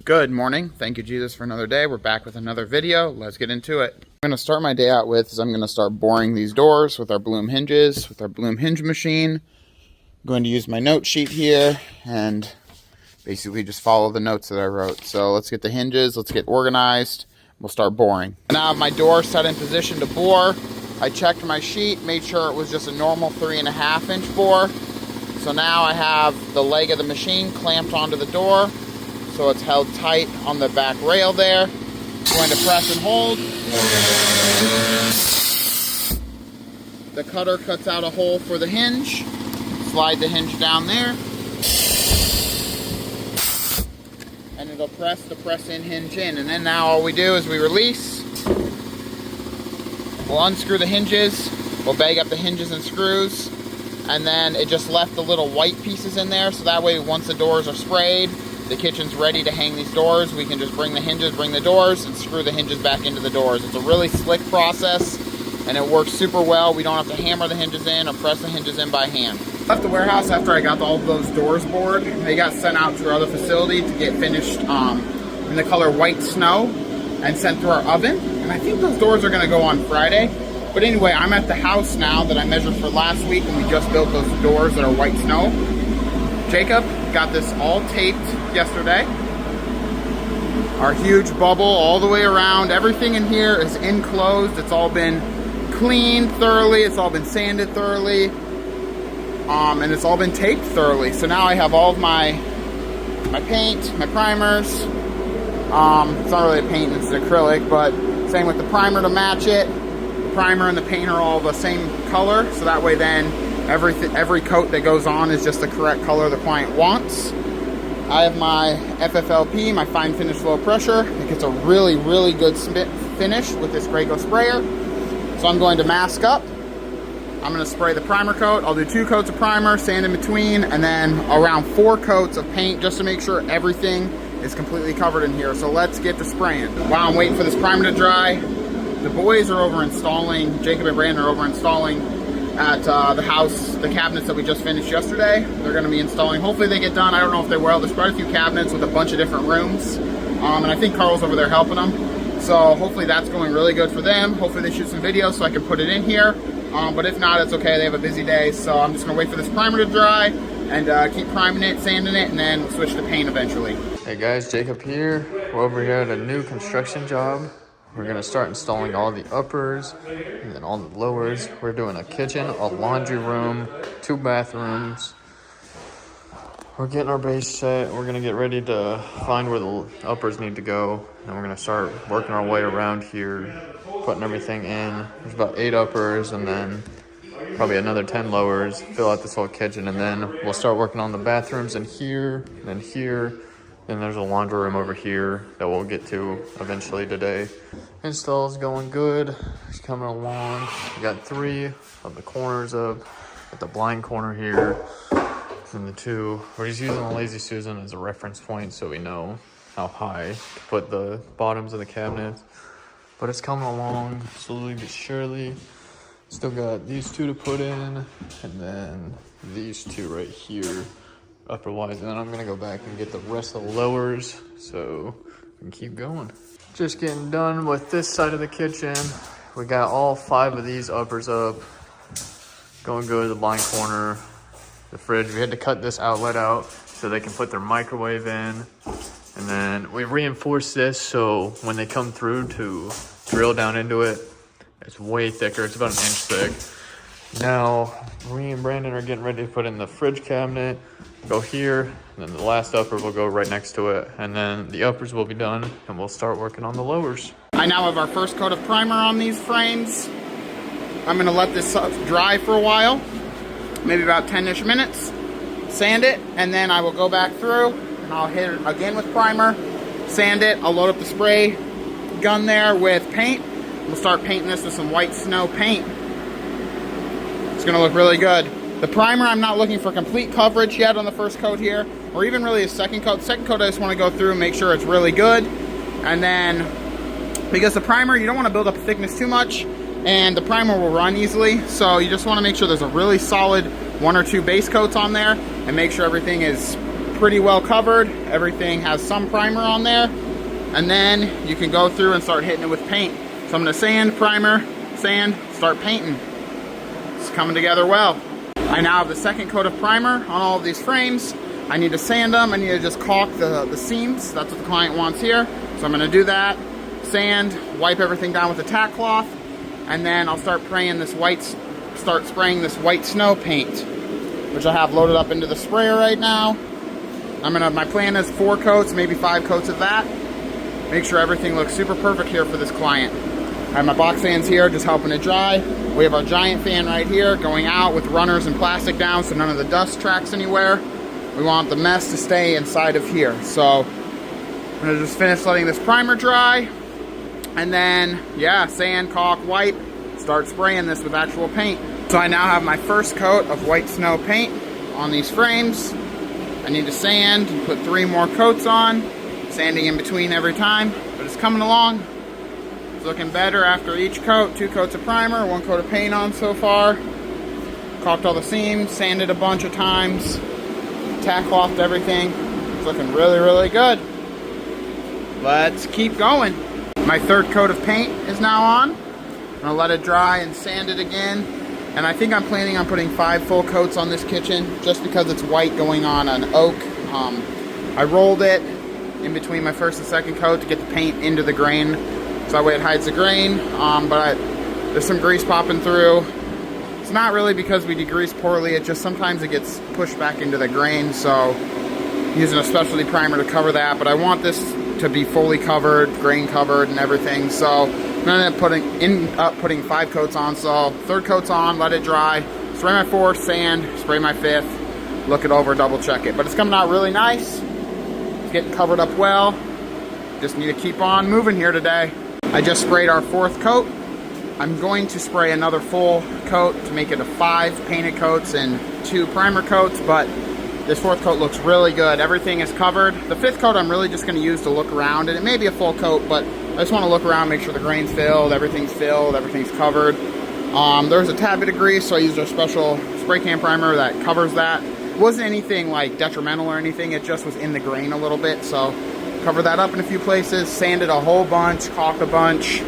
Good morning. Thank you, Jesus, for another day. We're back with another video. Let's get into it. I'm going to start my day out with is I'm going to start boring these doors with our Bloom hinges, with our Bloom hinge machine. I'm going to use my note sheet here and basically just follow the notes that I wrote. So let's get the hinges, let's get organized. We'll start boring. Now I have my door set in position to bore. I checked my sheet, made sure it was just a normal 3.5 inch bore. So now I have the leg of the machine clamped onto the door. So it's held tight on the back rail there. I'm going to press and hold. The cutter cuts out a hole for the hinge. Slide the hinge down there. And it'll press the press-in hinge in. And then now all we do is we release. We'll unscrew the hinges. We'll bag up the hinges and screws. And then it just left the little white pieces in there. So that way once the doors are sprayed, the kitchen's ready to hang these doors. We can just bring the hinges, bring the doors, and screw the hinges back into the doors. It's a really slick process, and it works super well. We don't have to hammer the hinges in or press the hinges in by hand. Left the warehouse after I got all of those doors bored. They got sent out to our other facility to get finished in the color white snow and sent to our oven. And I think those doors are gonna go on Friday. But anyway, I'm at the house now that I measured for last week, and we just built those doors that are white snow. Jacob got this all taped yesterday. Our huge bubble all the way around. Everything in here is enclosed. It's all been cleaned thoroughly. It's all been sanded thoroughly. And it's all been taped thoroughly. So now I have all of my paint, my primers. It's not really a paint, it's an acrylic, but same with the primer to match it. The primer and the paint are all the same color, so that way then every coat that goes on is just the correct color the client wants. I have my FFLP, my fine finish low pressure. It gets a really, really good finish with this Graco sprayer. So I'm going to mask up. I'm going to spray the primer coat. I'll do 2 coats of primer, sand in between, and then around 4 coats of paint just to make sure everything is completely covered in here. So let's get to spraying. While I'm waiting for this primer to dry, the boys are over installing, Jacob and Brandon are over installing at the house, the cabinets that we just finished yesterday. They're going to be installing. Hopefully they get done. I don't know if they will. There's quite a few cabinets with a bunch of different rooms. And I think Carl's over there helping them. So hopefully that's going really good for them. Hopefully they shoot some videos so I can put it in here. But if not, it's okay. They have a busy day. So I'm just going to wait for this primer to dry and keep priming it, sanding it, and then switch to paint eventually. Hey guys, Jacob here. We're over here at a new construction job. We're gonna start installing all the uppers and then all the lowers. We're doing a kitchen, a laundry room, 2 bathrooms. We're getting our base set. We're gonna get ready to find where the uppers need to go. And we're gonna start working our way around here, putting everything in. There's about 8 uppers and then probably another 10 lowers. Fill out this whole kitchen, and then we'll start working on the bathrooms in here, and then here. And there's a laundry room over here that we'll get to eventually today. Install's going good. It's coming along. We got 3 of the corners up. Got the blind corner here. And the 2. We're just using the Lazy Susan as a reference point so we know how high to put the bottoms of the cabinets. But it's coming along slowly but surely. Still got these 2 to put in. And then these 2 right here. Upper wise, and then I'm gonna go back and get the rest of the lowers so we can keep going. Just getting done with this side of the kitchen. We got all 5 of these uppers up. Going good. The blind corner, the fridge. We had to cut this outlet out so they can put their microwave in. And then we reinforced this so when they come through to drill down into it, it's way thicker. It's about 1 inch thick. Now, me and Brandon are getting ready to put in the fridge cabinet. Go here, and then the last upper will go right next to it, and then the uppers will be done, and we'll start working on the lowers. I now have our first coat of primer on these frames. I'm going to let this dry for a while, maybe about 10-ish minutes, sand it, and then I will go back through, and I'll hit it again with primer, sand it, I'll load up the spray gun there with paint. We'll start painting this with some white snow paint. It's going to look really good. The primer, I'm not looking for complete coverage yet on the first coat here, or even really a second coat. Second coat, I just want to go through and make sure it's really good. And then, because the primer, you don't want to build up thickness too much, and the primer will run easily. So you just want to make sure there's a really solid 1 or 2 base coats on there, and make sure everything is pretty well covered. Everything has some primer on there. And then you can go through and start hitting it with paint. So I'm gonna sand, primer, sand, start painting. It's coming together well. I now have the second coat of primer on all of these frames. I need to sand them. I need to just caulk the seams. That's what the client wants here. So I'm gonna do that. Sand, wipe everything down with a tack cloth, and then I'll start spraying this white snow paint, which I have loaded up into the sprayer right now. My plan is 4 coats, maybe 5 coats of that. Make sure everything looks super perfect here for this client. I have my box fans here just helping it dry. We have our giant fan right here going out with runners and plastic down so none of the dust tracks anywhere. We want the mess to stay inside of here. So I'm gonna just finish letting this primer dry, and then, yeah, sand, caulk, wipe, start spraying this with actual paint. So I now have my first coat of white snow paint on these frames. I need to sand and put 3 more coats on, sanding in between every time, but it's coming along. It's looking better after each coat. 2 coats of primer, 1 coat of paint on so far. Caulked all the seams, sanded a bunch of times, tack clothed everything. It's looking really, really good. Let's keep going. My 3rd coat of paint is now on. I'm gonna let it dry and sand it again. And I think I'm planning on putting 5 full coats on this kitchen just because it's white going on an oak. I rolled it in between my 1st and 2nd coat to get the paint into the grain, so that way it hides the grain. There's some grease popping through. It's not really because we degrease poorly, it just sometimes it gets pushed back into the grain, so using a specialty primer to cover that. But I want this to be fully covered, grain covered and everything, so I'm gonna end up putting 5 coats on. So 3rd coat's on, let it dry, spray my 4th, sand, spray my 5th, look it over, double check it. But it's coming out really nice. It's getting covered up well. Just need to keep on moving here today. I just sprayed our 4th coat. I'm going to spray another full coat to make it a 5 painted coats and 2 primer coats, but this 4th coat looks really good. Everything is covered. The 5th coat I'm really just going to use to look around, and it may be a full coat, but I just want to look around, make sure the grain's filled, everything's covered. There's a tad bit of grease, so I used a special spray can primer that covers that. It wasn't anything like detrimental or anything, it just was in the grain a little bit, so cover that up in a few places, sanded a whole bunch, caulked a bunch,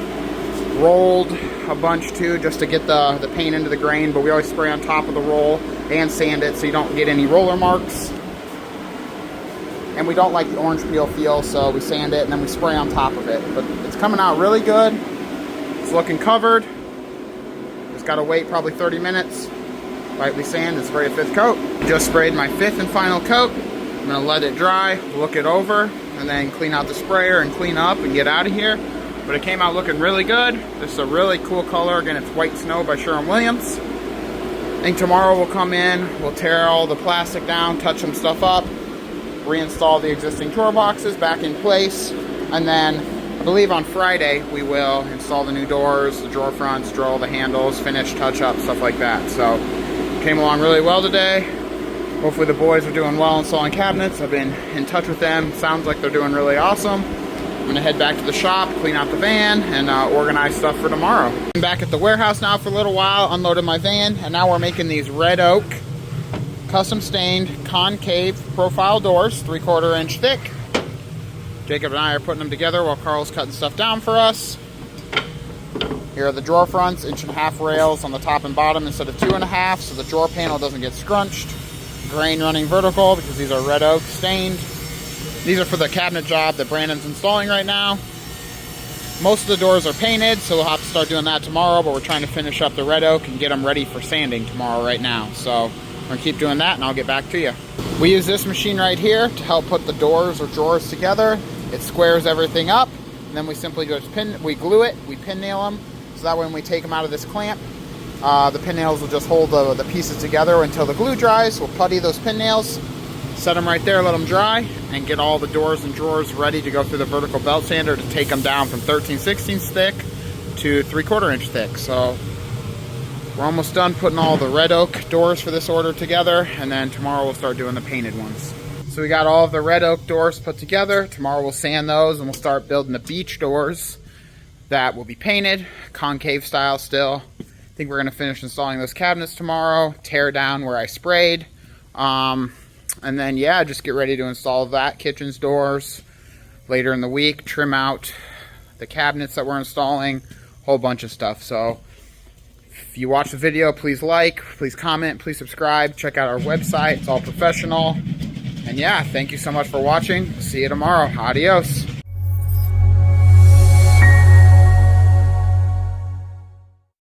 rolled a bunch too, just to get the paint into the grain, but we always spray on top of the roll and sand it so you don't get any roller marks. And we don't like the orange peel feel, so we sand it and then we spray on top of it. But it's coming out really good. It's looking covered. Just gotta wait probably 30 minutes. Lightly sand and spray a 5th coat. Just sprayed my 5th and final coat. I'm gonna let it dry, look it over, and then clean out the sprayer and clean up and get out of here. But it came out looking really good. This is a really cool color. Again, it's White Snow by Sherwin-Williams. I think tomorrow we'll come in, we'll tear all the plastic down, touch some stuff up, reinstall the existing drawer boxes back in place, and then I believe on Friday we will install the new doors, the drawer fronts, drill all the handles, finish, touch up, stuff like that. So came along really well today. Hopefully the boys are doing well installing cabinets. I've been in touch with them. Sounds like they're doing really awesome. I'm gonna head back to the shop, clean out the van, and organize stuff for tomorrow. I'm back at the warehouse now for a little while, unloaded my van, and now we're making these red oak custom stained concave profile doors, 3/4 inch thick. Jacob and I are putting them together while Carl's cutting stuff down for us. Here are the drawer fronts, 1.5 rails on the top and bottom instead of 2.5, so the drawer panel doesn't get scrunched. Grain running vertical because these are red oak stained. These are for the cabinet job that Brandon's installing right now. Most of the doors are painted, so we'll have to start doing that tomorrow, but we're trying to finish up the red oak and get them ready for sanding tomorrow right now. So I'm gonna keep doing that and I'll get back to you. We use this machine right here to help put the doors or drawers together. It squares everything up, and then we simply just we glue it, we pin nail them, so that when we take them out of this clamp, the pin nails will just hold the pieces together until the glue dries. We'll putty those pin nails, set them right there, let them dry, and get all the doors and drawers ready to go through the vertical belt sander to take them down from 13/16 thick to 3/4 inch thick. So we're almost done putting all the red oak doors for this order together, and then tomorrow we'll start doing the painted ones. So we got all of the red oak doors put together. Tomorrow we'll sand those and we'll start building the beach doors that will be painted, concave style still. I think we're gonna finish installing those cabinets tomorrow, tear down where I sprayed. And then, yeah, just get ready to install that, kitchen's doors. Later in the week, trim out the cabinets that we're installing, whole bunch of stuff. So if you watch the video, please like, please comment, please subscribe. Check out our website. It's all professional. And yeah, thank you so much for watching. See you tomorrow. Adios.